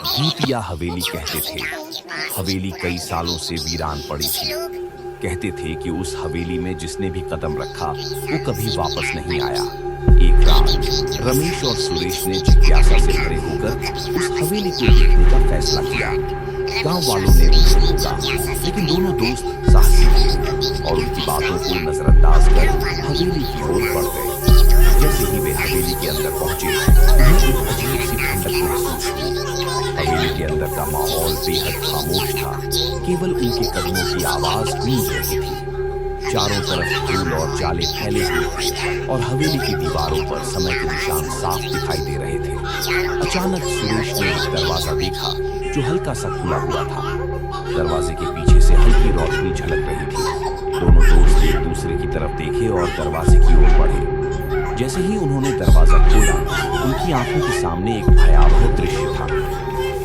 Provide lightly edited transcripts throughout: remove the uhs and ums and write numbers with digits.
भूतिया हवेली कहते थे। हवेली कई सालों से वीरान पड़ी थी। कहते थे कि उस हवेली में जिसने भी कदम रखा वो कभी वापस नहीं आया। एक रात रमेश और सुरेश ने जिज्ञासा से भरे होकर उस हवेली को देखने का फैसला किया। गांव वालों ने उनसे रोका, लेकिन दोनों दोस्त साहसी थे और उनकी बातों को नजरअंदाज कर हवेली की ओर बढ़ गए। जैसे ही वे हवेली के अंदर पहुंचे, उन्हें एक अजीब सी ठंडक महसूस हुई। हवेली के अंदर का माहौल बेहद खामोश था। केवल उनके कदमों की आवाज गूंज रही थी। चारों तरफ फूल और जाले फैले हुए थे और हवेली की दीवारों पर समय के निशान साफ दिखाई दे रहे थे। अचानक सुरेश ने एक दरवाजा देखा जो हल्का सा खुला हुआ था। दरवाजे के पीछे से हल्की रोशनी झलक रही थी। दोनों दोस्त एक दूसरे की तरफ देखे और दरवाजे की ओर बढ़े। जैसे ही उन्होंने दरवाजा खोला, उनकी आंखों के सामने एक भयावह दृश्य था।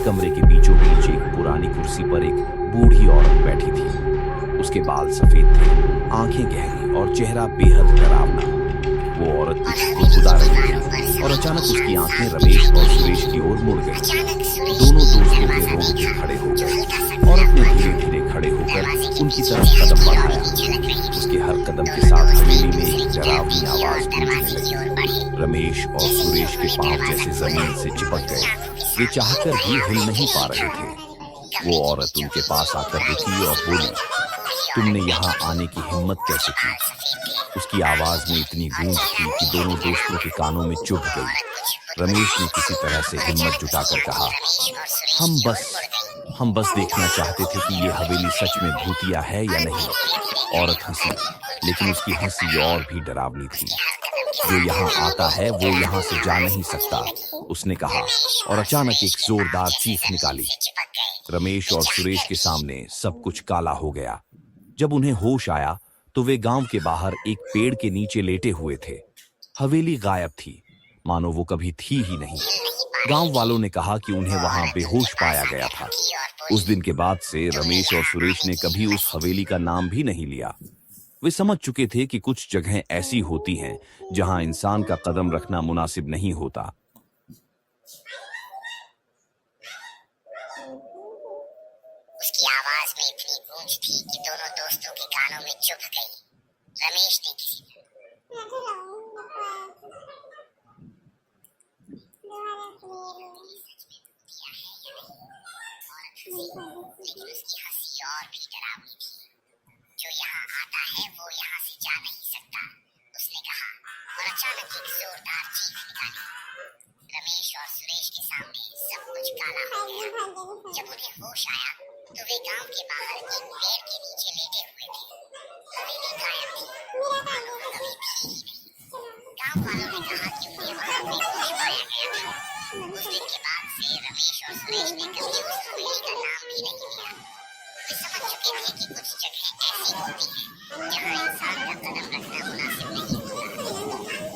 कमरे के बीचों बीच एक पुरानी कुर्सी पर एक बूढ़ी औरत बैठी थी। उसके बाल सफेद थे, आंखें गहरी और चेहरा बेहद डरावना। वो औरत कुछ गुदगुदा रही थी और अचानक उसकी आंखें रमेश और सुरेश की ओर मुड़ गई। दोनों दोस्तों के रोंगटे खड़े हो गए। औरत ने धीरे धीरे खड़े होकर उनकी तरफ कदम बढ़ाया। उसके हर कदम के साथ हवेली में एक डरावनी आवाज गूंजने लगी। रमेश और सुरेश के पांव जैसे जमीन से चिपक गए। वे चाहकर भी हिल नहीं पा रहे थे। वो औरत उनके पास आकर रुकी और बोली, तुमने यहाँ आने की हिम्मत कैसे की? उसकी आवाज में इतनी गूंज थी कि दोनों दोस्तों के कानों में चुभ गई। रमेश ने किसी तरह से हिम्मत जुटाकर कहा, हम बस देखना चाहते थे कि ये हवेली सच में भूतिया है या नहीं। औरत हंसी, लेकिन उसकी हंसी और भी डरावनी थी। जो यहाँ आता है वो यहाँ से जा नहीं सकता, उसने कहा और अचानक एक जोरदार चीख निकाली। रमेश और सुरेश के सामने सब कुछ काला हो गया। जब उन्हें होश आया तो वे गांव के बाहर एक पेड़ के नीचे लेटे हुए थे। हवेली गायब थी, मानो वो कभी थी ही नहीं। गांव वालों ने कहा कि उन्हें वहां बेहोश पाया गया था। उस दिन के बाद से रमेश और सुरेश ने कभी उस हवेली का नाम भी नहीं लिया। वे समझ चुके थे कि कुछ जगहें ऐसी होती हैं जहां इंसान का कदम रखना मुनासिब नहीं होता। उसकी आवाज में इतनी गूंज थी कि दोनों दोस्तों के कानों में चुभ गई। रमेश ने किसी लेकिन उसकी हंसी और भी डरावनी थी। जो यहाँ आता है वो यहाँ से जा नहीं सकता, उसने कहा और अचानक एक जोरदार चीख निकाली। रमेश और सुरेश के सामने सब कुछ काला हो गया। जब उन्हें होश आया तो वे गांव के बाहर एक पेड़ के नीचे लेटे हुए थे। हवेली गायब थी, मानो वो कभी थी ही नहीं। गांव वालों ने कहा कि उन्हें वहां बेहोश पाया गया था। उस दिन के बाद से रमेश और सुरेश ने कभी उस हवेली का नाम भी नहीं लिया। वे समझ चुके थे कि कुछ जगह ऐसी होती हैं जहां इंसान का कदम रखना मुनासिब नहीं होता।